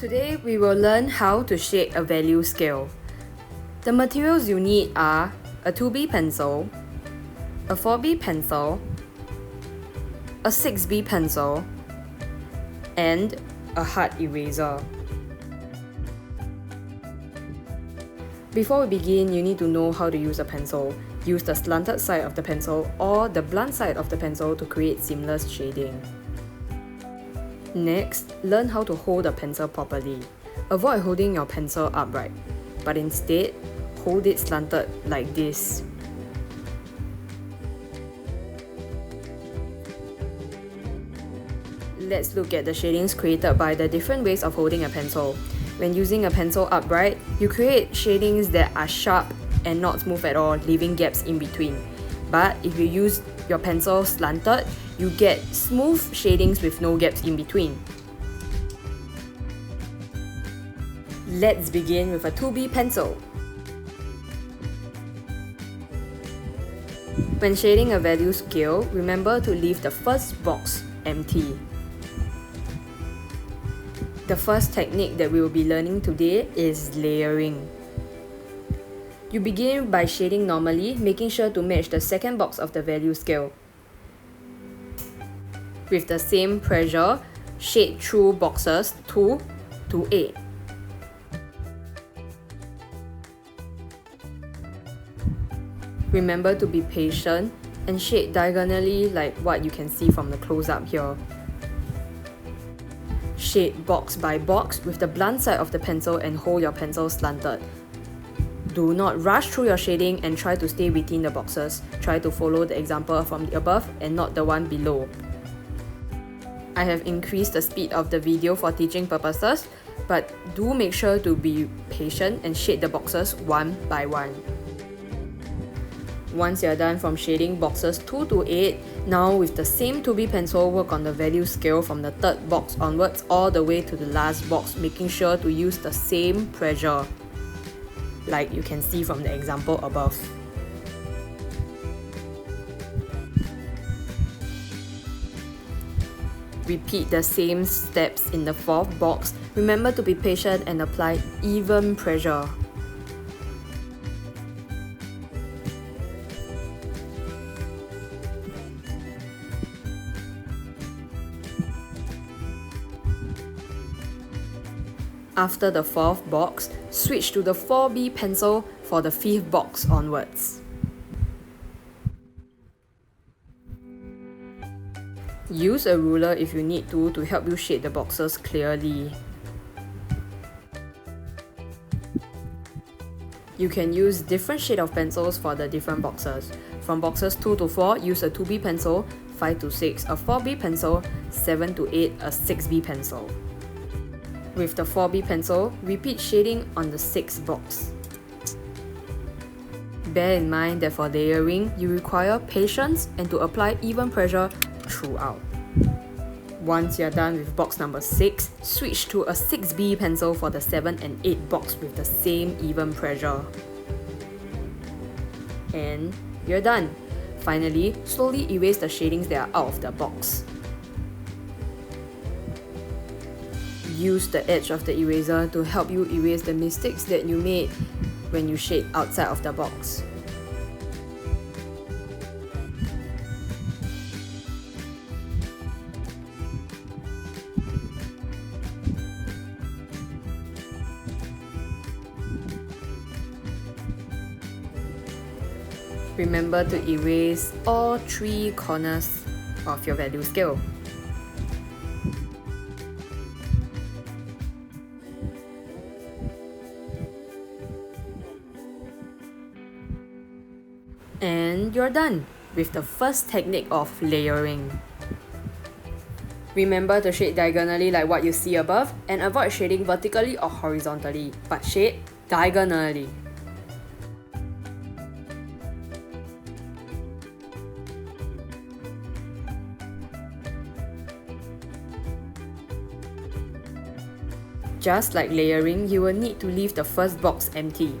Today we will learn how to shade a value scale. The materials you need are a 2B pencil, a 4B pencil, a 6B pencil, and a hard eraser. Before we begin, you need to know how to use a pencil. Use the slanted side of the pencil or the blunt side of the pencil to create seamless shading. Next, learn how to hold the pencil properly. Avoid holding your pencil upright, but instead, hold it slanted like this. Let's look at the shadings created by the different ways of holding a pencil. When using a pencil upright, you create shadings that are sharp and not smooth at all, leaving gaps in between. But if you use your pencil slanted, you get smooth shadings with no gaps in between. Let's begin with a 2B pencil. When shading a value scale, remember to leave the first box empty. The first technique that we will be learning today is layering. You begin by shading normally, making sure to match the second box of the value scale. With the same pressure, shade through boxes 2 to 8. Remember to be patient and shade diagonally like what you can see from the close-up here. Shade box by box with the blunt side of the pencil and hold your pencil slanted. Do not rush through your shading and try to stay within the boxes. Try to follow the example from the above and not the one below. I have increased the speed of the video for teaching purposes, but do make sure to be patient and shade the boxes one by one. Once you're done from shading boxes 2 to 8, now with the same 2B pencil, work on the value scale from the third box onwards all the way to the last box, making sure to use the same pressure, like you can see from the example above. Repeat the same steps in the fourth box. Remember to be patient and apply even pressure. After the fourth box, switch to the 4B pencil for the fifth box onwards. Use a ruler if you need to help you shade the boxes clearly. You can use different shade of pencils for the different boxes. From boxes 2 to 4, use a 2B pencil, 5 to 6, a 4B pencil, 7 to 8, a 6B pencil. With the 4B pencil, repeat shading on the 6th box. Bear in mind that for layering, you require patience and to apply even pressure throughout. Once you're done with box number 6, switch to a 6B pencil for the 7 and 8 box with the same even pressure. And you're done. Finally, slowly erase the shadings that are out of the box. Use the edge of the eraser to help you erase the mistakes that you made when you shade outside of the box. Remember to erase all 3 corners of your value scale. And you're done with the first technique of layering. Remember to shade diagonally like what you see above and avoid shading vertically or horizontally, but shade diagonally. Just like layering, you will need to leave the first box empty.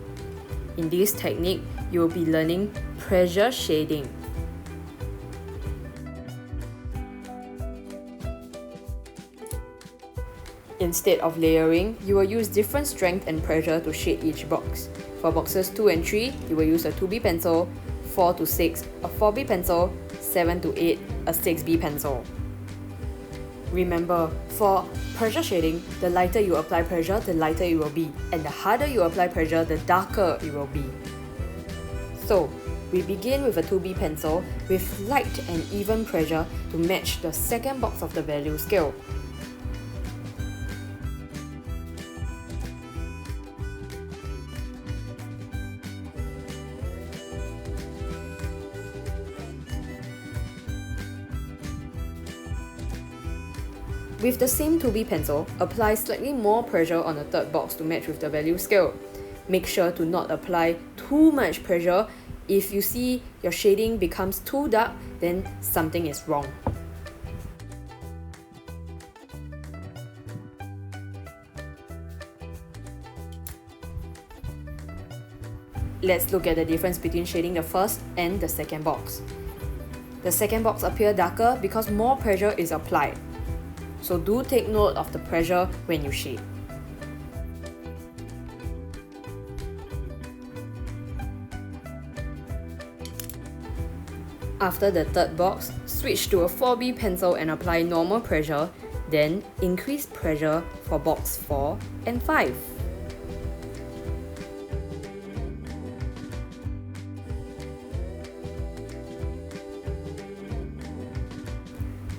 In this technique, you will be learning pressure shading. Instead of layering, you will use different strength and pressure to shade each box. For boxes 2 and 3, you will use a 2B pencil, 4 to 6, a 4B pencil, 7 to 8, a 6B pencil. Remember, for pressure shading, the lighter you apply pressure, the lighter it will be, and the harder you apply pressure, the darker it will be. So, we begin with a 2B pencil with light and even pressure to match the second box of the value scale. With the same 2B pencil, apply slightly more pressure on the third box to match with the value scale. Make sure to not apply too much pressure. If you see your shading becomes too dark, then something is wrong. Let's look at the difference between shading the first and the second box. The second box appears darker because more pressure is applied. So do take note of the pressure when you shade. After the third box, switch to a 4B pencil and apply normal pressure, then increase pressure for box 4 and 5.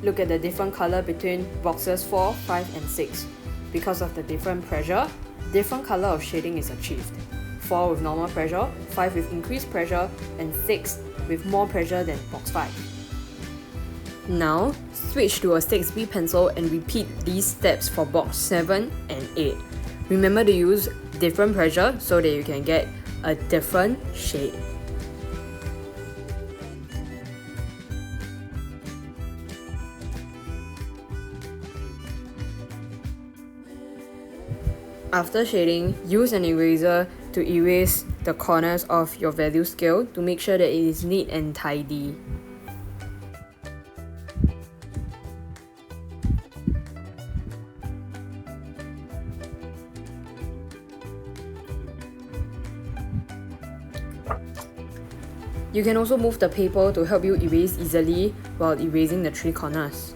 Look at the different color between boxes 4, 5 and 6. Because of the different pressure, different color of shading is achieved. 4 with normal pressure, 5 with increased pressure, and 6 with more pressure than box 5. Now, switch to a 6B pencil and repeat these steps for box 7 and 8. Remember to use different pressure so that you can get a different shade. After shading, use an eraser to erase the corners of your value scale to make sure that it is neat and tidy. You can also move the paper to help you erase easily while erasing the 3 corners.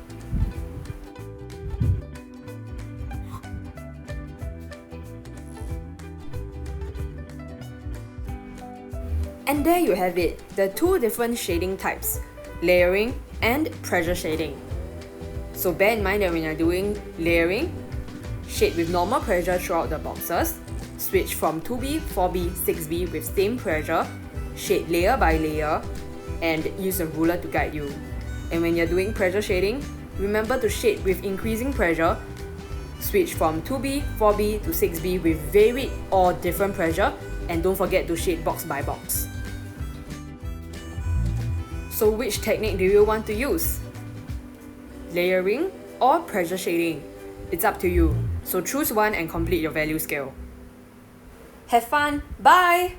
And there you have it, the 2 different shading types, layering and pressure shading. So bear in mind that when you're doing layering, shade with normal pressure throughout the boxes, switch from 2B, 4B, 6B with same pressure, shade layer by layer, and use a ruler to guide you. And when you're doing pressure shading, remember to shade with increasing pressure, switch from 2B, 4B to 6B with varied or different pressure, and don't forget to shade box by box. So which technique do you want to use? Layering or pressure shading? It's up to you. So choose one and complete your value scale. Have fun! Bye!